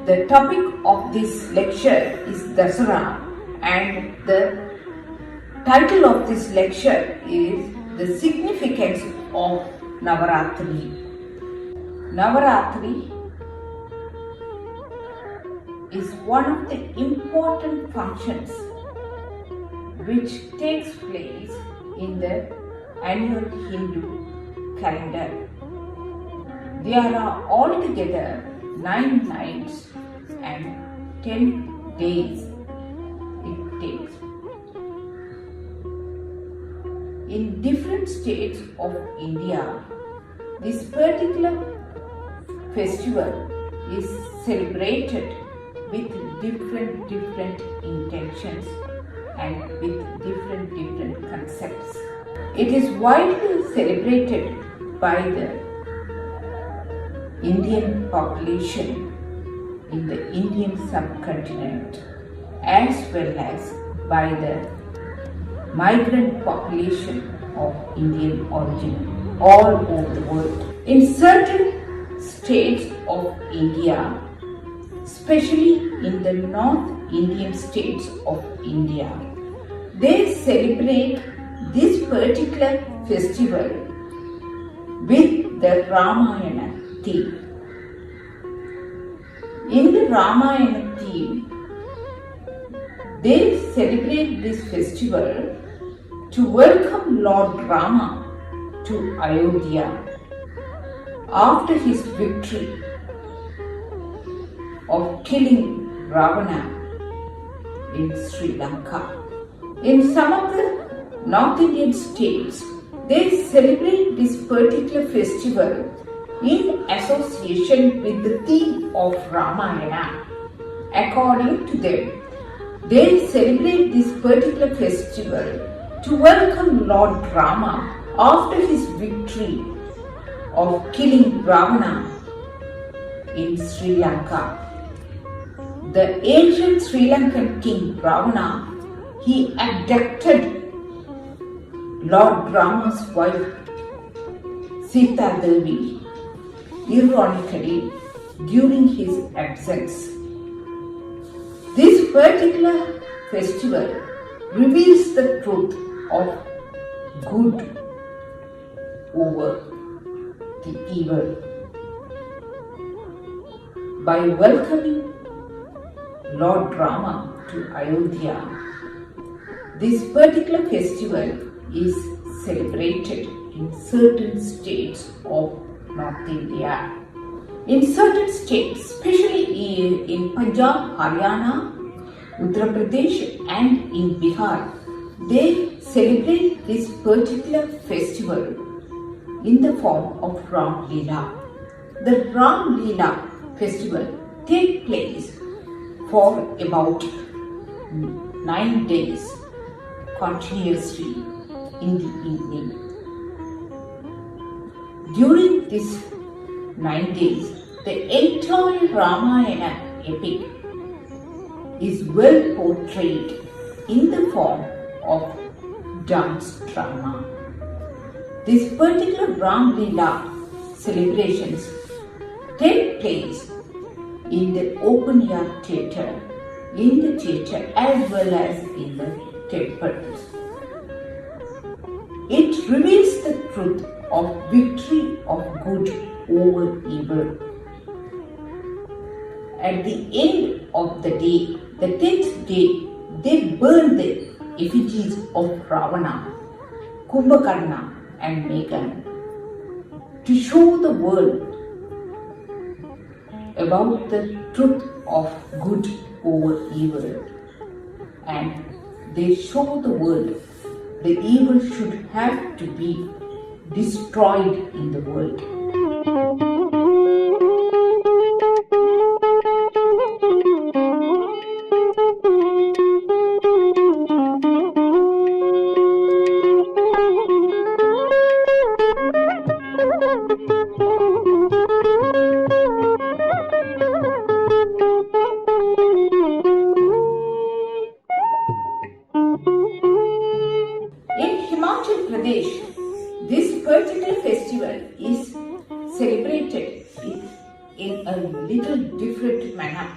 The topic of this lecture is Dasara, and the title of this lecture is The Significance of Navarathiri. Navarathiri is one of the important functions which takes place in the annual Hindu calendar. There are altogether 9 nights and 10 days it takes. In different states of India, this particular festival is celebrated with different intentions and with different concepts. It is widely celebrated by the Indian population in the Indian subcontinent as well as by the migrant population of Indian origin all over the world. In certain states of India, especially in the North Indian states of India, they celebrate this particular festival with the Ramayana theme. In the Ramayana theme, they celebrate this festival to welcome Lord Rama to Ayodhya after his victory of killing Ravana in Sri Lanka. In some of the North Indian states, they celebrate this particular festival in association with the theme of Ramayana. According to them, they celebrate this particular festival to welcome Lord Rama after his victory of killing Ravana in Sri Lanka. The ancient Sri Lankan king Ravana, he abducted Lord Rama's wife Sita Devi, ironically, during his absence. This particular festival reveals the truth of good over the evil. By welcoming Lord Rama to Ayodhya, this particular festival is celebrated in certain states of North India. In certain states, especially in Punjab, Haryana, Uttar Pradesh and in Bihar, they celebrate this particular festival in the form of Ram Leela. The Ram Leela festival takes place for about 9 days continuously in the evening. During these 9 days, the entire Ramayana epic is well portrayed in the form of dance drama. This particular Ram Leela celebrations take place in the open air theatre, in the theatre as well as in the temples. It reveals the truth of victory of good over evil. At the end of the day, the 10th day, they burn the effigies of Ravana, Kumbhakarna and Meghan to show the world about the truth of good over evil, and they show the world the evil should have to be destroyed in the world. This particular festival is celebrated in a little different manner.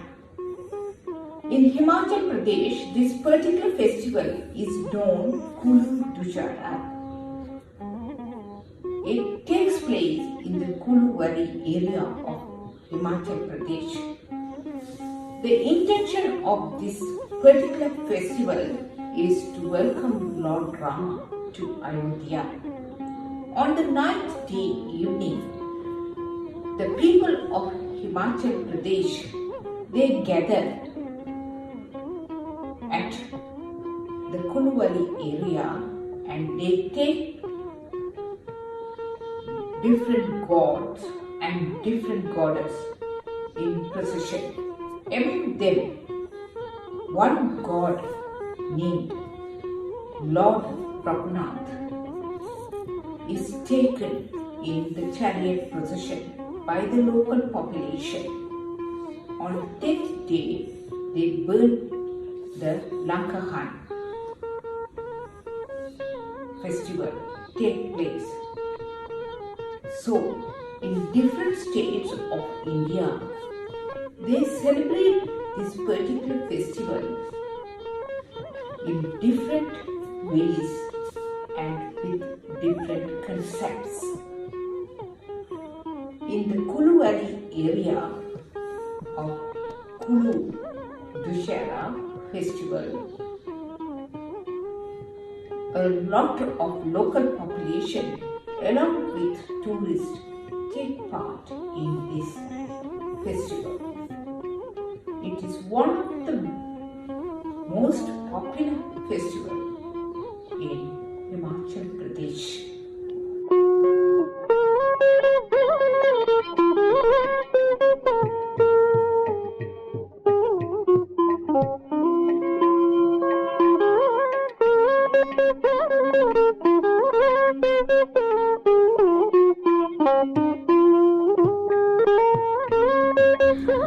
Himachal Pradesh, this particular festival is known Kulu Dasara. It takes place in the Kulu Valley area of Himachal Pradesh. The intention of this particular festival is to welcome Lord Rama to Ayodhya. On the 9th day evening, the people of Himachal Pradesh, they gather at the Kulu Valley area and they take different gods and different goddess in procession. Among them, one god named Lord Pathmanathan is taken in the chariot procession by the local population. On the 10th day, they burn the Lankahan festival take place. So, in different states of India, they celebrate this particular festival in different ways and with different concepts. In the Kulu Valley area of Kulu Dasara festival, a lot of local population along with tourists take part in this festival. It is one of the most popular festivals in Himachal Pradesh.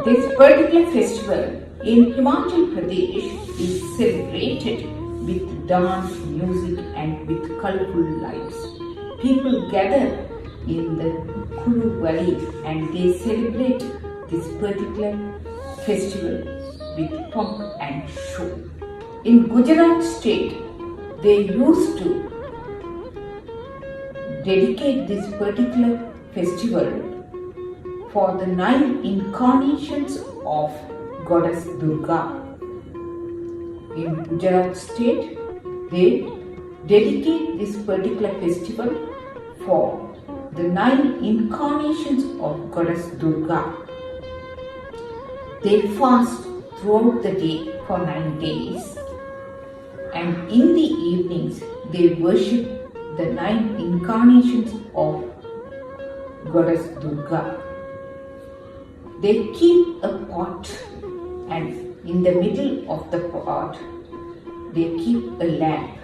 This particular festival in Himachal Pradesh is celebrated with dance, music and with colorful lights. People gather in the Kulu Valley and they celebrate this particular festival with pomp and show. In Gujarat state, they used to dedicate this particular festival for the 9 incarnations of Goddess Durga. In Gujarat state, they dedicate this particular festival for the 9 incarnations of Goddess Durga. They fast throughout the day for 9 days, and in the evenings they worship the 9 incarnations of Goddess Durga. They keep a pot, and in the middle of the pot they keep a lamp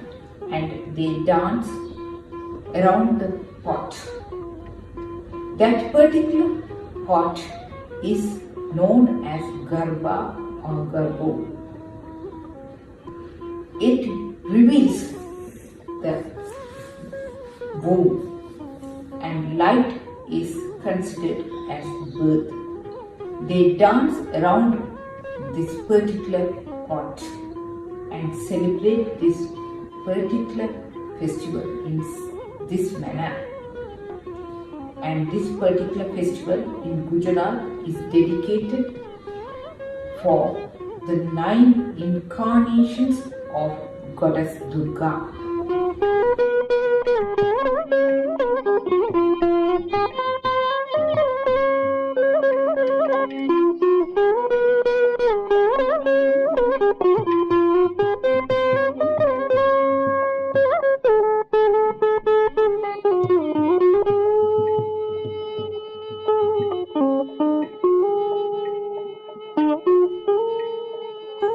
and they dance around the pot. That particular pot is known as Garba or Garbo. It reveals the womb, and light is considered as birth. They dance around this particular pot and celebrate this particular festival in this manner. And this particular festival in Gujarat is dedicated for the 9 incarnations of Goddess Durga.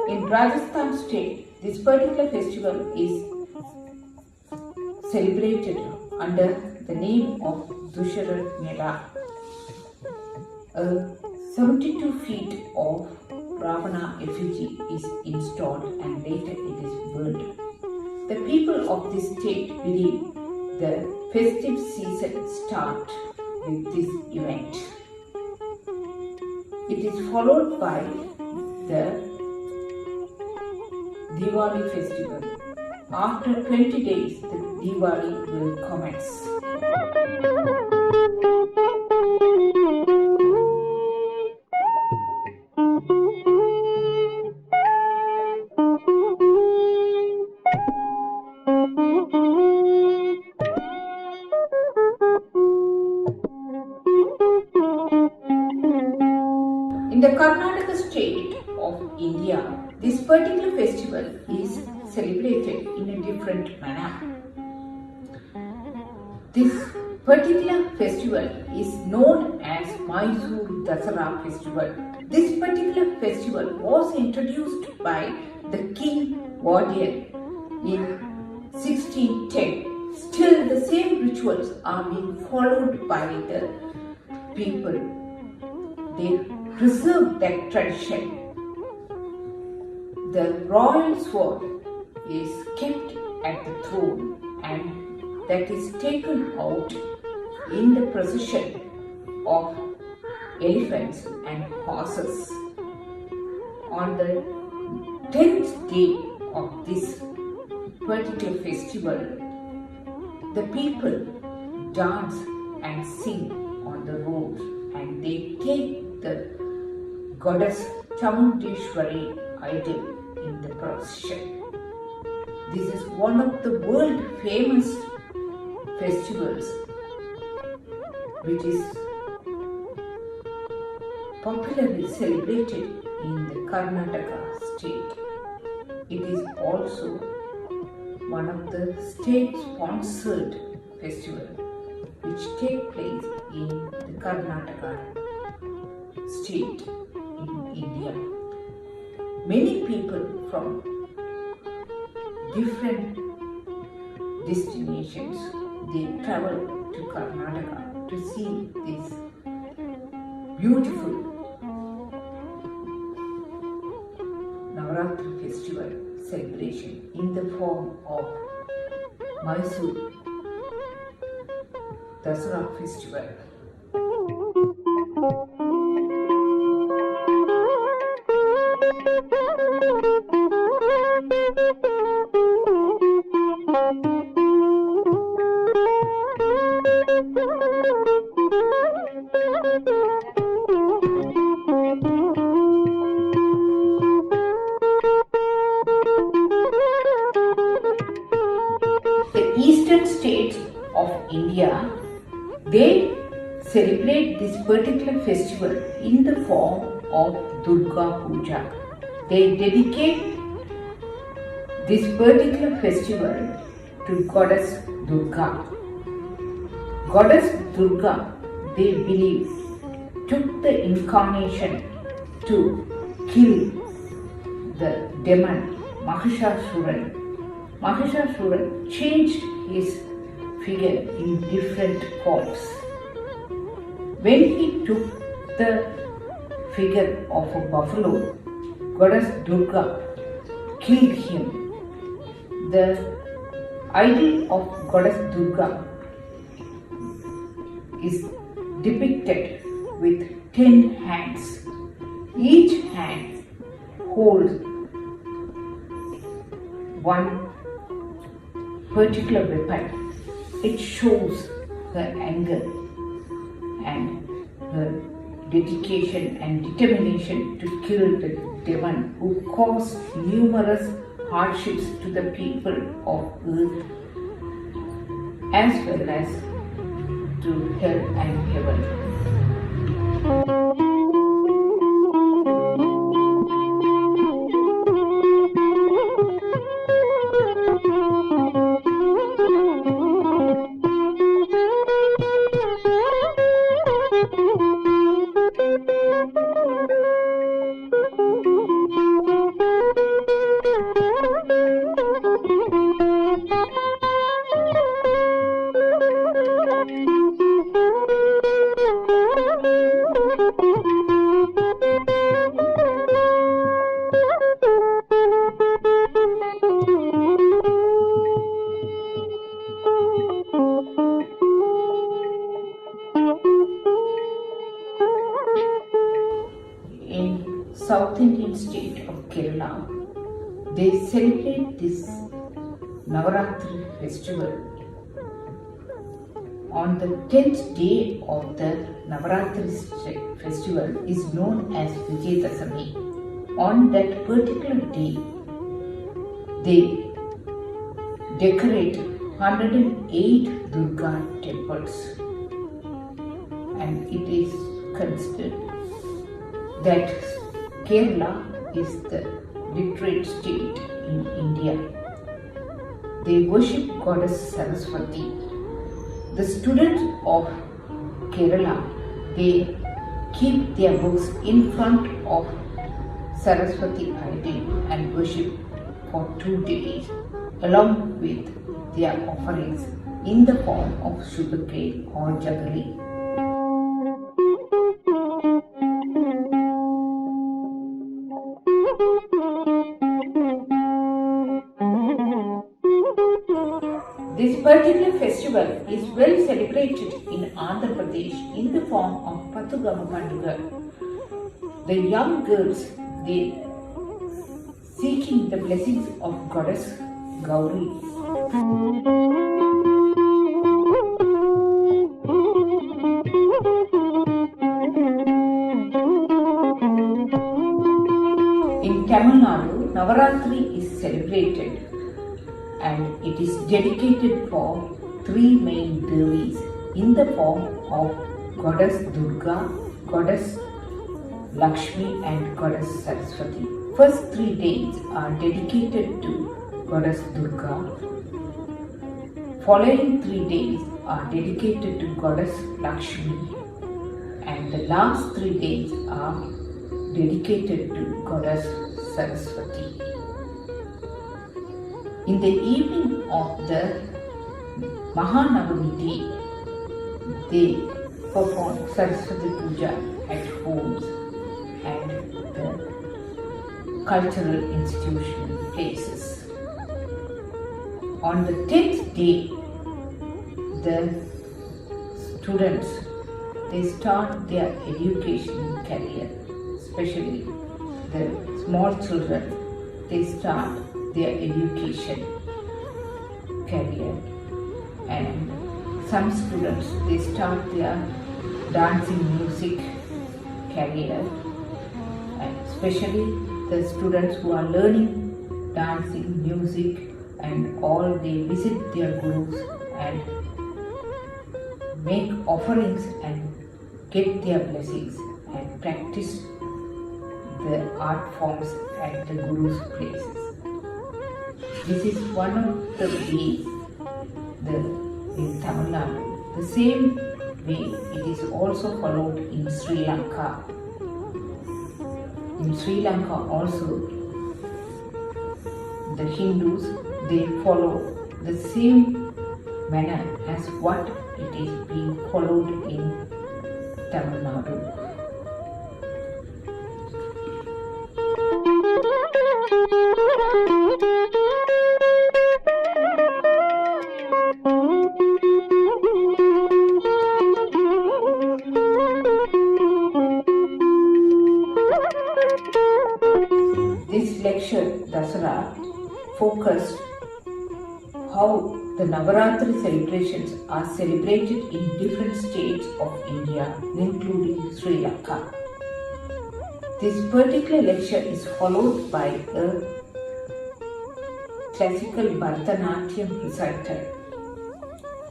In Rajasthan state, this particular festival is celebrated under the name of Dasara Mela. A 72 feet of Ravana effigy is installed and later it is burned. The people of this state believe the festive season starts with this event. It is followed by the Diwali festival. After 20 days, the Diwali will commence. In the Karnataka state of India, this particular festival is celebrated in a different manner. This particular festival is known as Mysore Dasara festival. This particular festival was introduced by the King Warrior in 1610. Still, the same rituals are being followed by the people. They preserve that tradition. The royal sword is kept at the throne and that is taken out in the procession of elephants and horses. On the 10th day of this particular festival, the people dance and sing on the road and they take the goddess Chamundeshwari idol in the procession. This is one of the world famous festivals which is popularly celebrated in the Karnataka state. It is also one of the state-sponsored festivals which take place in the Karnataka state in India. Many people from different destinations, they travel to Karnataka to see this beautiful Navarathiri festival celebration in the form of Mysore Dasara festival. The eastern states of India, they celebrate this particular festival in the form of Durga Puja. They dedicate this particular festival to Goddess Durga. Goddess Durga, they believe, took the incarnation to kill the demon Mahishasuran. Mahishasuran changed his figure in different forms. When he took the figure of a buffalo, Goddess Durga killed him. The idol of Goddess Durga is depicted with 10 hands. Each hand holds one particular weapon. It shows her anger and her dedication and determination to kill the demon who caused numerous hardships to the people of earth as well as to hell and heaven. In South Indian state of Kerala, They celebrate this Navarathiri festival on the 10th day of the Navarathiri festival is known as Dasara. On that particular day, they decorate 108 Durga temples, and it is considered that Kerala is the literate state in India. They worship goddess Saraswati. The students of Kerala, they keep their books in front of Saraswati idol and worship for 2 days along with their offerings in the form of sugarcane or jaggery. This particular festival is well celebrated in Andhra Pradesh in the form of Pathugama Panduga. The young girls, they seeking the blessings of goddess Gauri. In Tamil Nadu, Navarathiri is celebrated and it is dedicated for 3 main devis in the form of goddess Durga, goddess Lakshmi and goddess Saraswati. First 3 days are dedicated to goddess Durga. Following 3 days are dedicated to goddess Lakshmi, and the last 3 days are dedicated to goddess Saraswati. In the evening of the Mahanavami day, they perform Saraswati Puja at homes and the cultural institutional places. On the 10th day, the students, they start their education career, especially the small children, they start their education career, and some students, they start their dancing music career, and especially the students who are learning dancing music and all, they visit their gurus and make offerings and get their blessings and practice the art forms at the guru's places. This is one of the ways in Tamil Nadu. The same way it is also followed in Sri Lanka. In Sri Lanka also, the Hindus, they follow the same manner as what it is being followed in Tamil Nadu. This lecture, Dasara, focused how the Navarathiri celebrations are celebrated in different states of India, including Sri Lanka. This particular lecture is followed by a classical Bharatanatyam recital.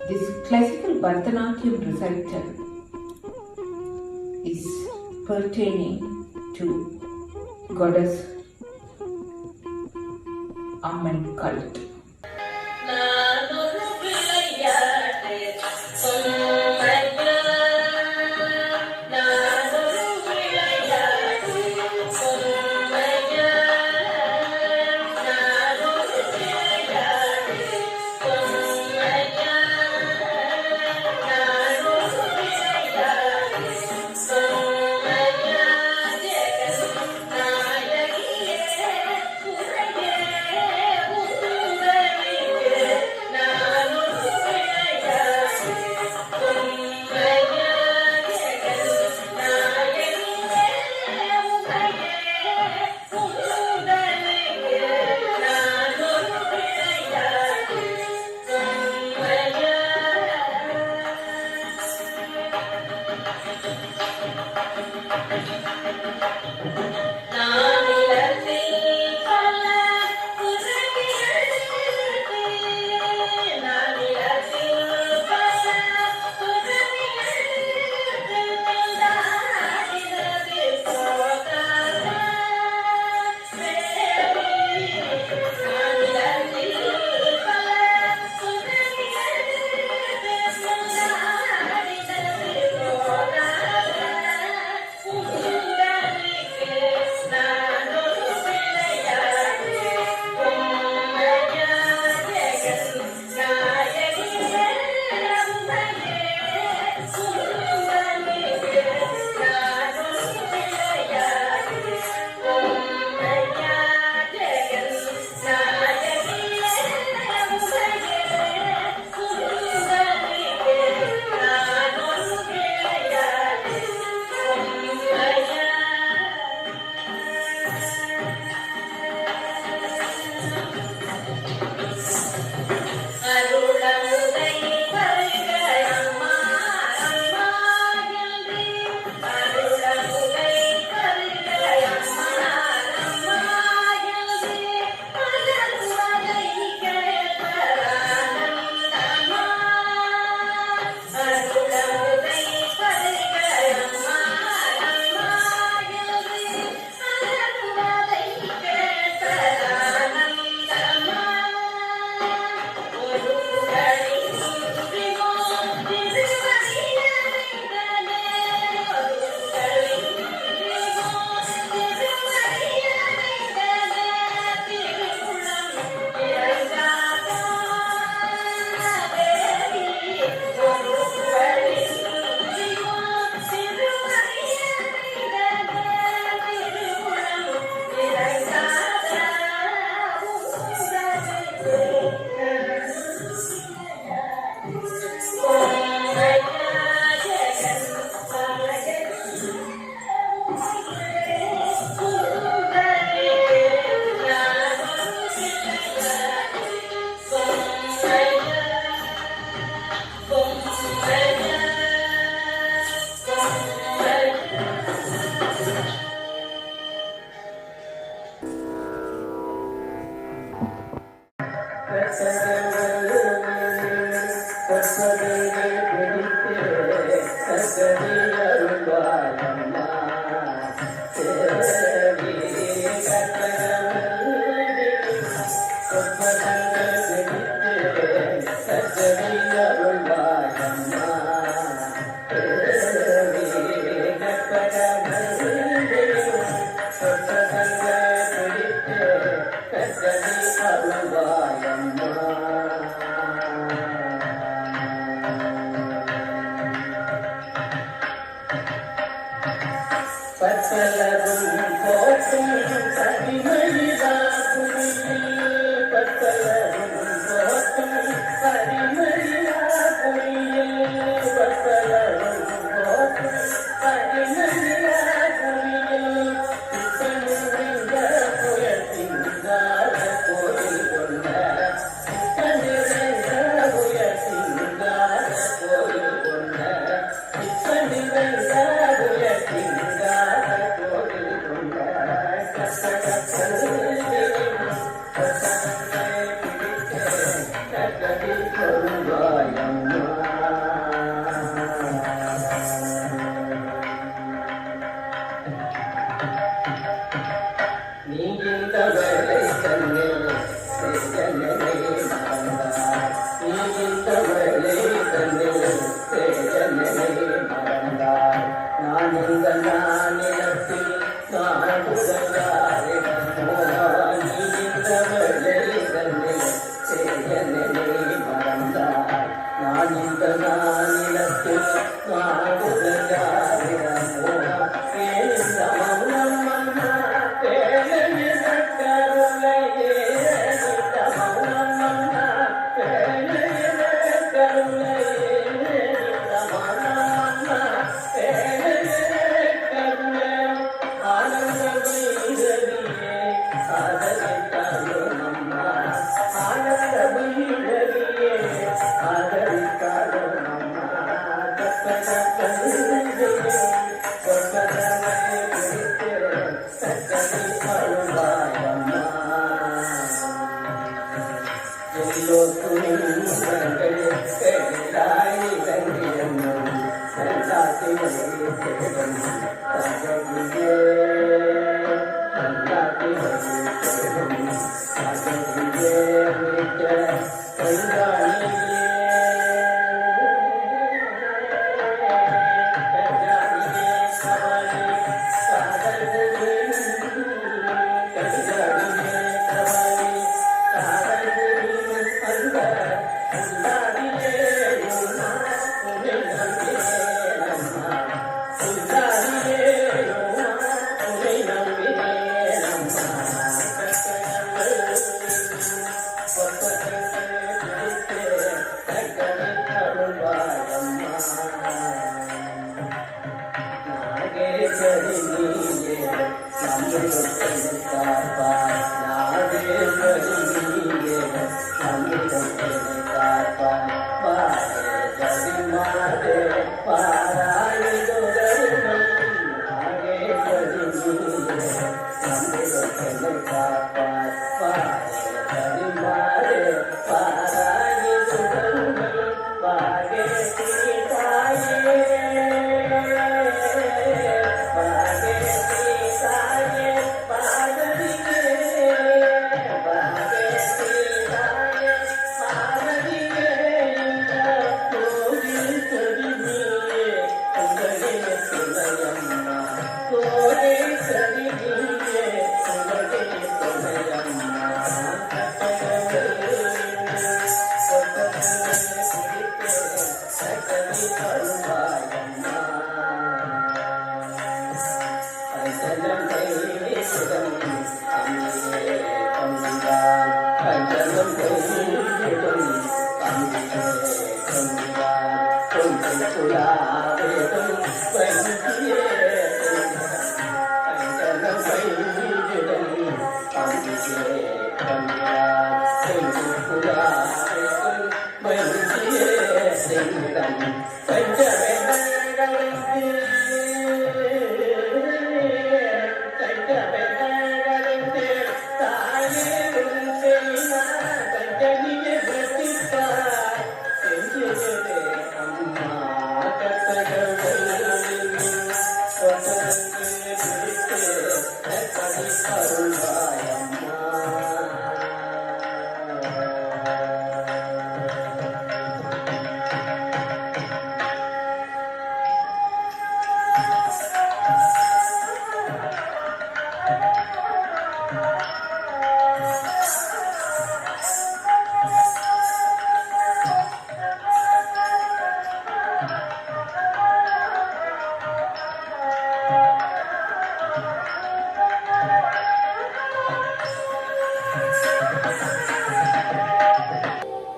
This classical Bharatanatyam recital is pertaining to goddess Amman cult.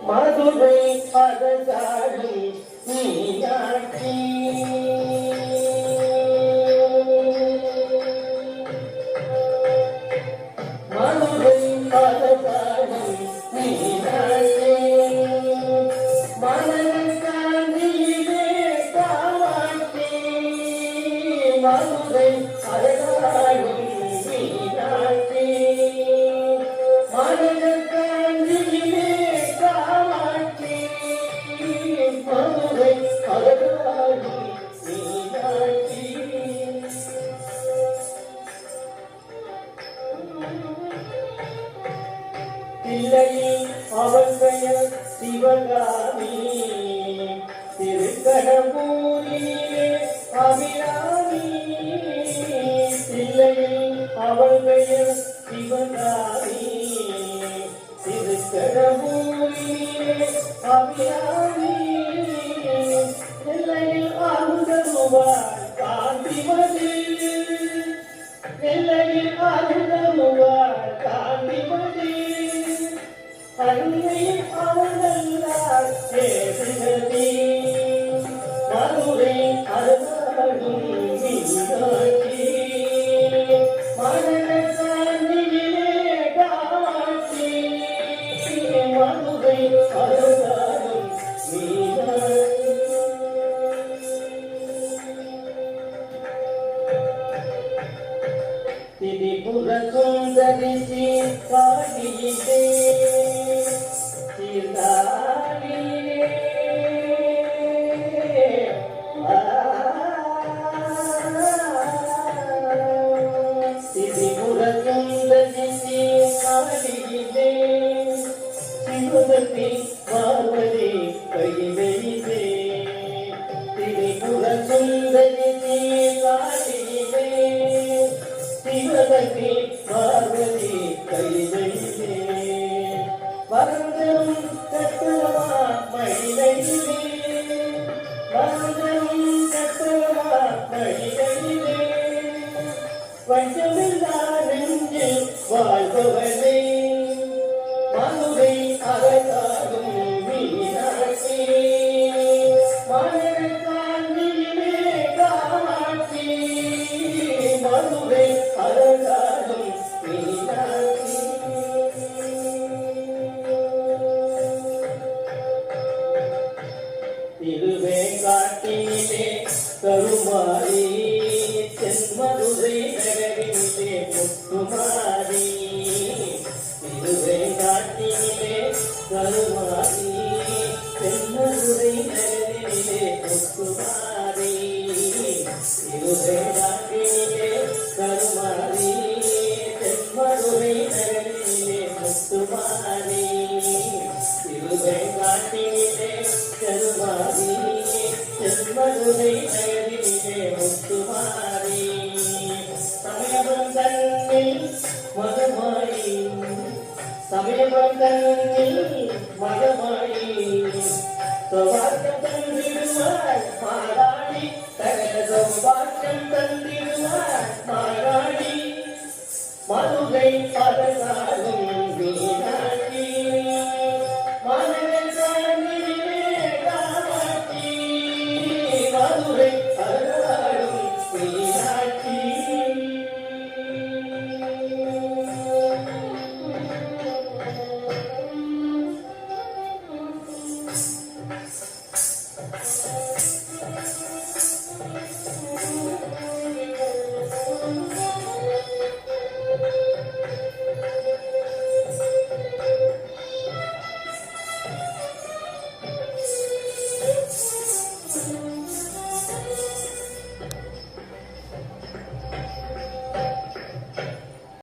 Madurai பதசாரி Meenakshi Madurai பதசாரி Meenakshi மனக்காந்தியிலே Kamakshi Madurai பதசாரி Meenakshi மனக்காந்தியிலே Madurai அழகாடி Meenakshi பிள்ளையில் அவள் பெயர் சிவகாமி திருக்கடம்பூரிலே அபிராமி பிள்ளையில் அவள் பெயர் சிவகாமி திருக்கடம்பூரிலே அபிராமி நெல்லையில் ஆளுதருவார் காந்திமதி நெல்லையில் ஆளுதருவார் காந்திமதி அன்னையில் அவள்தான் பேசுகதி மதுரை அருகாடும் மீனாட்சி மரண சாந்தியிலே காட்சி மதுரை அருகாடும் மீனாட்சி திரிபுர சுந்தரிசி காடியிலே சீர்காழியிலே திரிபுர சுந்தரிசி காடியிலே சிவகதி பார்வதி கையிலே திரிபுர சுந்தரிசி காடியிலே சிவகதி பார்வதி கையிலே வரந்தம் கட்டுவா மயிலையிலே வரந்தம் கட்டுவா மயிலையிலே வஞ்சமில்லா நெஞ்சில் வாழ்பவனே மதுரை அழகாகும் மீனாட்சி மனக்காந்தியிலே காமாட்சி மதுரை அழகாகும் மீனாட்சி திருவேங்காட்டிலே கருமாரி தென்மதுரை நகரிலே முத்துமாரி திருவேங்காட்டிலே கருமாரி தென்மதுரை நகரிலே முத்துமாரி திருவேங்காட்டிலே கருமாரி தென்மதுரை நகரிலே முத்துமாரி திருவேங்காட்டிலே கருமாரி தென்மதுரை நகரிலே முத்துமாரி சமயபுரம் தன்னில் மகமாயி சமயபுரம் தன்னில் மகமாயி சவார்க்கம்